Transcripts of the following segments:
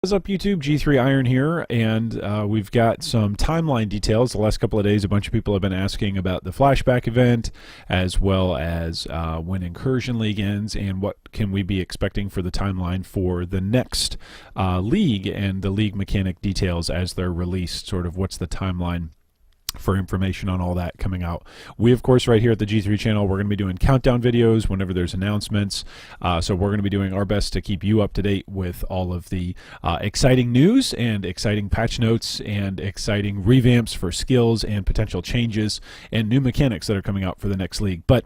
What's up, YouTube? G3 Iron here, and we've got some timeline details. The last couple of days, a bunch of people have been asking about the Flashback event, as well as when Incursion League ends, and what can we be expecting for the timeline for the next league, and the league mechanic details as they're released. Sort of what's the timeline for information on all that coming out. We, of course, right here at the G3 channel, we're going to be doing countdown videos whenever there's announcements. So we're going to be doing our best to keep you up to date with all of the exciting news and exciting patch notes and exciting revamps for skills and potential changes and new mechanics that are coming out for the next league. But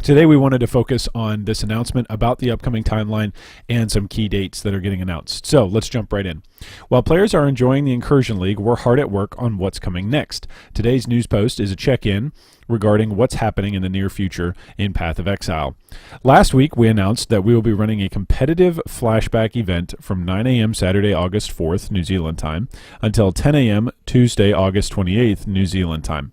today we wanted to focus on this announcement about the upcoming timeline and some key dates that are getting announced. So let's jump right in. While players are enjoying the Incursion League, we're hard at work on what's coming next. Today's news post is a check-in regarding what's happening in the near future in Path of Exile. Last week we announced that we will be running a competitive Flashback event from 9 a.m. Saturday, August 4th, New Zealand time, until 10 a.m. Tuesday, August 28th, New Zealand time.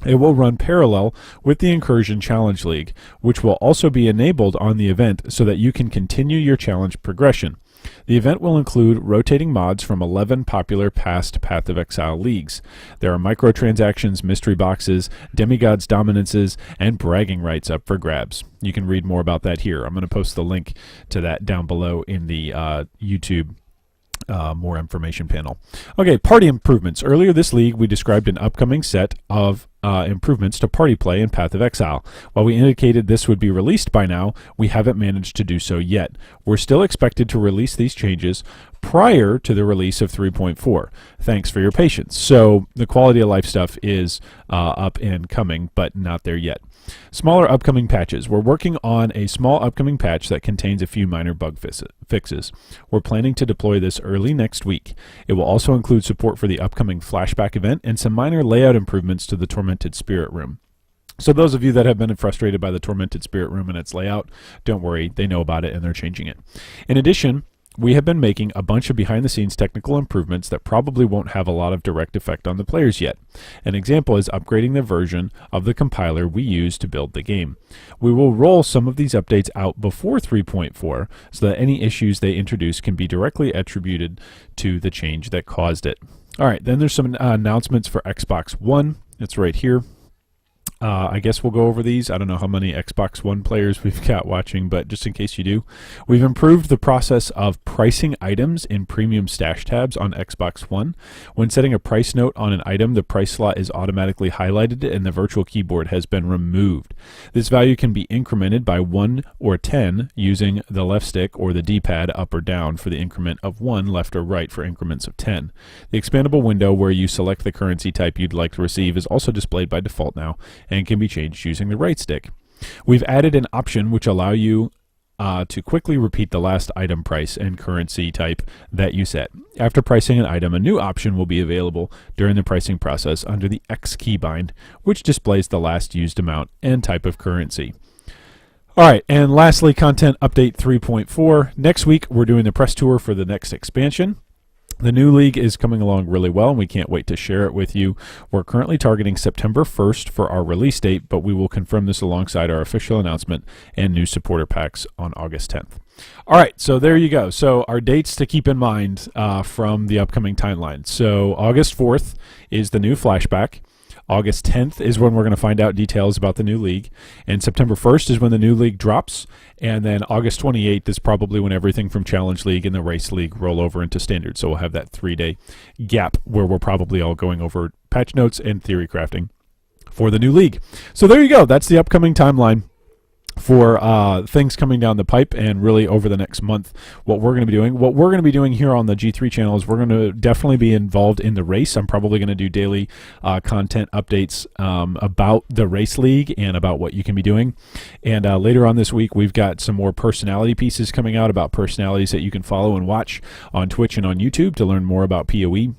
It will run parallel with the Incursion Challenge League, which will also be enabled on the event so that you can continue your challenge progression. The event will include rotating mods from 11 popular past Path of Exile leagues. There are microtransactions, mystery boxes, demigods dominances, and bragging rights up for grabs. You can read more about that here. I'm going to post the link to that down below in the YouTube more information panel. Okay, party improvements. Earlier this league, we described an upcoming set of improvements to party play in Path of Exile. While we indicated this would be released by now, we haven't managed to do so yet. We're still expected to release these changes prior to the release of 3.4. Thanks for your patience. So the quality of life stuff is up and coming, but not there yet. Smaller upcoming patches. We're working on a small upcoming patch that contains a few minor bug fixes. We're planning to deploy this early next week. It will also include support for the upcoming Flashback event and some minor layout improvements to the Tormented Spirit Room. So those of you that have been frustrated by the Tormented Spirit Room and its layout, don't worry, they know about it and they're changing it. In addition, we have been making a bunch of behind-the-scenes technical improvements that probably won't have a lot of direct effect on the players yet. An example is upgrading the version of the compiler we use to build the game. We will roll some of these updates out before 3.4 so that any issues they introduce can be directly attributed to the change that caused it. All right, then there's some announcements for Xbox One. It's right here. I guess we'll go over these. I don't know how many Xbox One players we've got watching, but just in case you do, we've improved the process of pricing items in premium stash tabs on Xbox One. When setting a price note on an item, the price slot is automatically highlighted and the virtual keyboard has been removed. This value can be incremented by 1 or 10 using the left stick or the D-pad up or down for the increment of 1, left or right for increments of 10. The expandable window where you select the currency type you'd like to receive is also displayed by default now, and can be changed using the right stick. We've added an option which allow you to quickly repeat the last item price and currency type that you set. After pricing an item, a new option will be available during the pricing process under the X keybind, which displays the last used amount and type of currency. All right, and lastly, content update 3.4. Next week, we're doing the press tour for the next expansion. The new league is coming along really well, and we can't wait to share it with you. We're currently targeting September 1st for our release date, but we will confirm this alongside our official announcement and new supporter packs on August 10th. All right, so there you go. So our dates to keep in mind from the upcoming timeline. So August 4th is the new Flashback. August 10th is when we're going to find out details about the new league, and September 1st is when the new league drops, and then August 28th is probably when everything from Challenge League and the Race League roll over into Standard. So we'll have that 3-day gap where we're probably all going over patch notes and theory crafting for the new league. So there you go. That's the upcoming timeline for things coming down the pipe, and really over the next month what we're going to be doing. What we're going to be doing here on the G3 channel is we're going to definitely be involved in the race. I'm probably going to do daily content updates about the Race League and about what you can be doing. And later on this week we've got some more personality pieces coming out about personalities that you can follow and watch on Twitch and on YouTube to learn more about POE,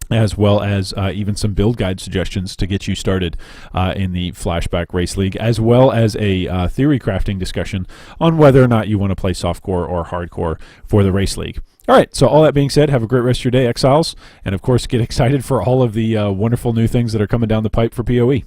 as well as even some build guide suggestions to get you started in the Flashback Race League, as well as a theory crafting discussion on whether or not you want to play softcore or hardcore for the Race League. All right, so all that being said, have a great rest of your day, Exiles, and of course get excited for all of the wonderful new things that are coming down the pipe for POE.